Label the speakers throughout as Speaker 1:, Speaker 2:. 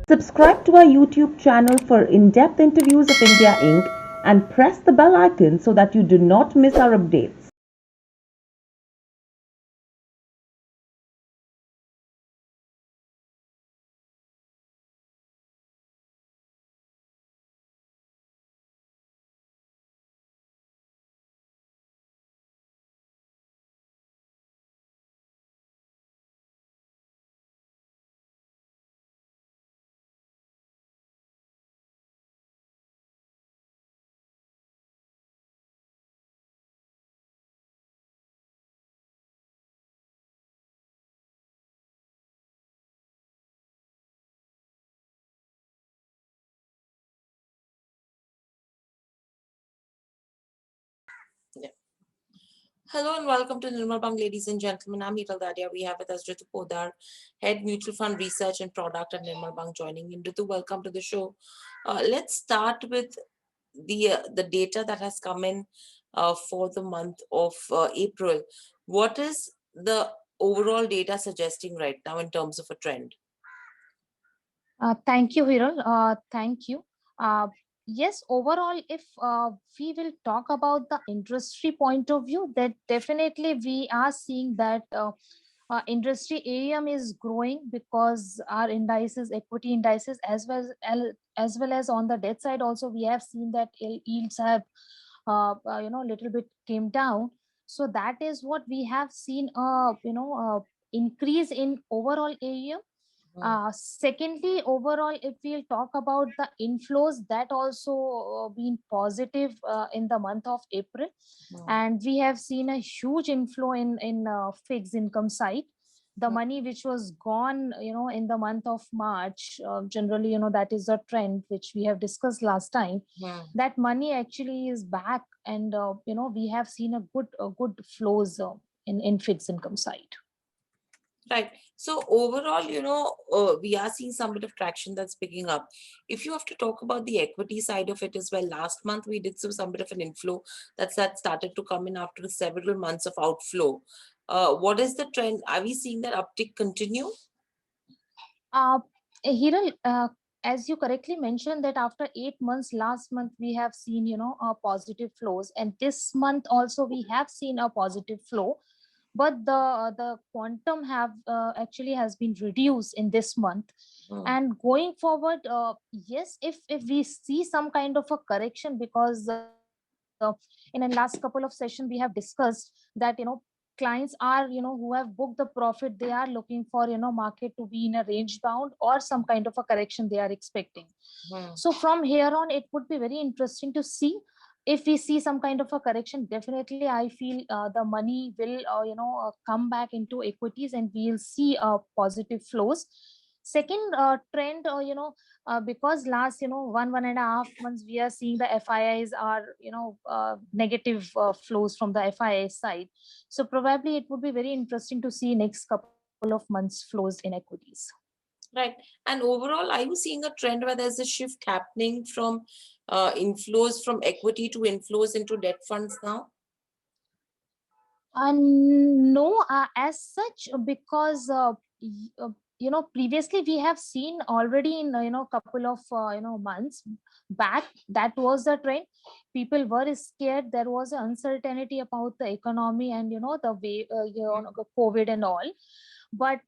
Speaker 1: Subscribe to our YouTube channel for in-depth interviews of India Inc. and press the bell icon so that you do not miss our updates.
Speaker 2: Yeah. Hello and welcome to Nirmal Bang, ladies and gentlemen. I'm Hital Dadia. We have with us Ritu Podar, Head Mutual Fund Research and Product at Nirmal Bang, joining in. Ritu, welcome to the show. Let's start with the data that has come in for the month of April. What is the overall data suggesting right now in terms of a trend?
Speaker 3: Thank you, Viral. Thank you. Uh, yes, overall, if we will talk about the industry point of view, that definitely we are seeing that industry AUM is growing because our indices, equity indices, as well as on the debt side also, we have seen that yields have little bit came down. So that is what we have seen, increase in overall AUM.
Speaker 2: Hmm.
Speaker 3: Secondly, overall, if we'll talk about the inflows, that also been positive in the month of April,
Speaker 2: Hmm.
Speaker 3: and we have seen a huge inflow in fixed income side. The
Speaker 2: Hmm.
Speaker 3: money which was gone, in the month of March, generally, that is a trend which we have discussed last time.
Speaker 2: Hmm.
Speaker 3: That money actually is back, and we have seen a good flows in fixed income side.
Speaker 2: Right. So overall, we are seeing some bit of traction that's picking up. If you have to talk about the equity side of it as well, last month we did some bit of an inflow that started to come in after several months of outflow. What is the trend? Are we seeing that uptick continue?
Speaker 3: Uh, Hiral, as you correctly mentioned that after 8 months, last month we have seen, positive flows, and this month also we have seen a positive flow, but the quantum have actually has been reduced in this month.
Speaker 2: Hmm.
Speaker 3: And going forward, yes, if we see some kind of a correction, because in the last couple of sessions we have discussed that clients are, who have booked the profit, they are looking for, market to be in a range bound or some kind of a correction they are expecting.
Speaker 2: Hmm.
Speaker 3: So from here on, it would be very interesting to see. If we see some kind of a correction, definitely I feel the money will come back into equities, and we'll see positive flows. Second trend, because last, 1.5 months we are seeing the FIIs are, negative flows from the FII side. So probably it would be very interesting to see next couple of months flows in equities.
Speaker 2: Right. And overall, are you seeing a trend where there's a shift happening from inflows from equity to inflows into debt funds now?
Speaker 3: No, as such, because previously we have seen already in couple of months back, that was the trend. People were scared. There was an uncertainty about the economy and the way the COVID and all. But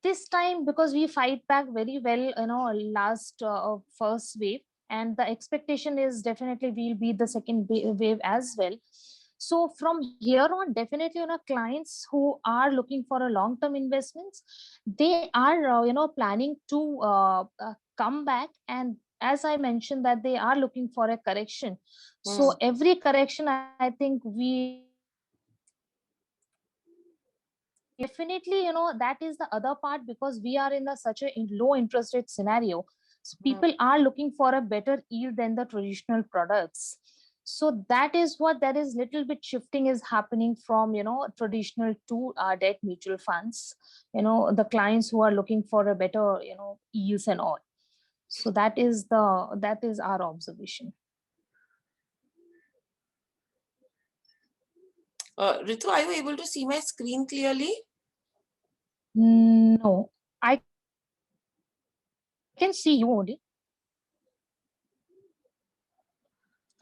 Speaker 3: this time, because we fight back very well, last first wave, and the expectation is definitely we'll be the second wave as well. So from here on, definitely, clients who are looking for a long term investments, they are planning to come back. And as I mentioned, that they are looking for a correction. So
Speaker 2: Hmm.
Speaker 3: every correction, I think we definitely, that is the other part, because we are in such a low interest rate scenario. So
Speaker 2: Hmm.
Speaker 3: people are looking for a better yield than the traditional products. So that is what, that is little bit shifting is happening from traditional to debt mutual funds. The clients who are looking for a better yields and all. So that is our observation.
Speaker 2: Ritu, are you able to see my screen clearly?
Speaker 3: No, I can see your screen. can see you only.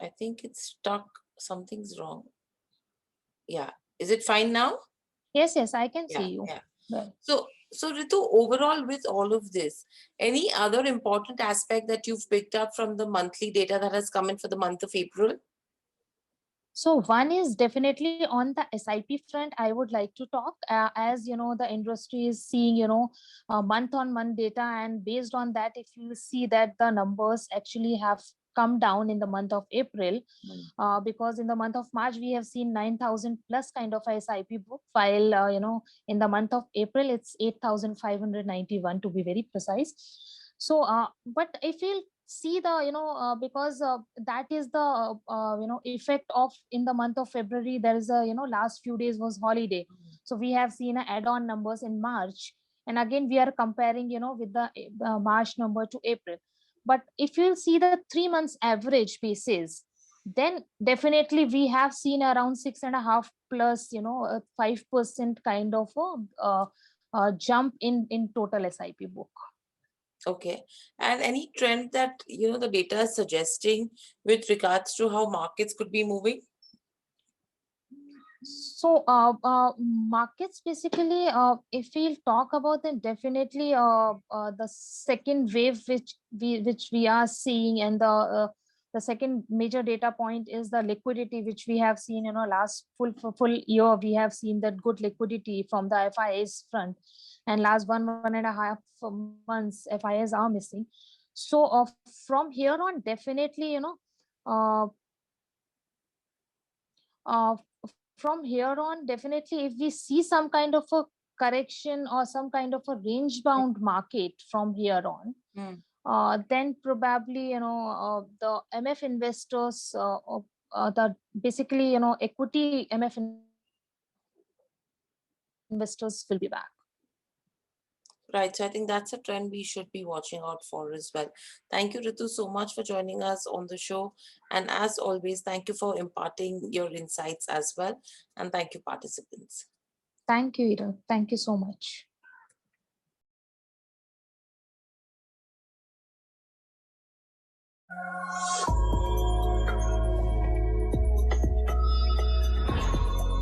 Speaker 2: I think it's stuck. Something's wrong. Yeah. Is it fine now?
Speaker 3: Yes, I can
Speaker 2: Yeah.
Speaker 3: see you.
Speaker 2: Yeah.
Speaker 3: Well,
Speaker 2: So Ritu, overall with all of this, any other important aspect that you've picked up from the monthly data that has come in for the month of April?
Speaker 3: so one is definitely on the SIP front. I would like to talk, as you know, the industry is seeing, month on month data, and based on that, if you see that the numbers actually have come down in the month of April, because in the month of March we have seen 9,000 plus kind of a SIP book, while in the month of April it's 8,591 to be very precise. So, but I feel see the because that is the effect of in the month of February. There is a last few days was holiday, so we have seen a add-on numbers in March, and again we are comparing with the March number to April. But if you see the 3 months average basis, then definitely we have seen around 6.5 plus 5% kind of jump in total SIP book.
Speaker 2: Okay. And any trend that, the data is suggesting with regards to how markets could be moving?
Speaker 3: So markets basically, if we'll talk about them, definitely the second wave which we are seeing, and the second major data point is the liquidity, which we have seen last full year. We have seen that good liquidity from the FIS front, and last 1.5 months FIS are missing. So from here on, definitely uh, uh, from here on, definitely if we see some kind of a correction or some kind of a range bound market from here on, then probably the MF investors, the basically equity MF investors will be back.
Speaker 2: Right. So I think that's a trend we should be watching out for as well. Thank you, Ritu, so much for joining us on the show. And as always, thank you for imparting your insights as well. And thank you, participants.
Speaker 3: Thank you, Ira. Thank you so much.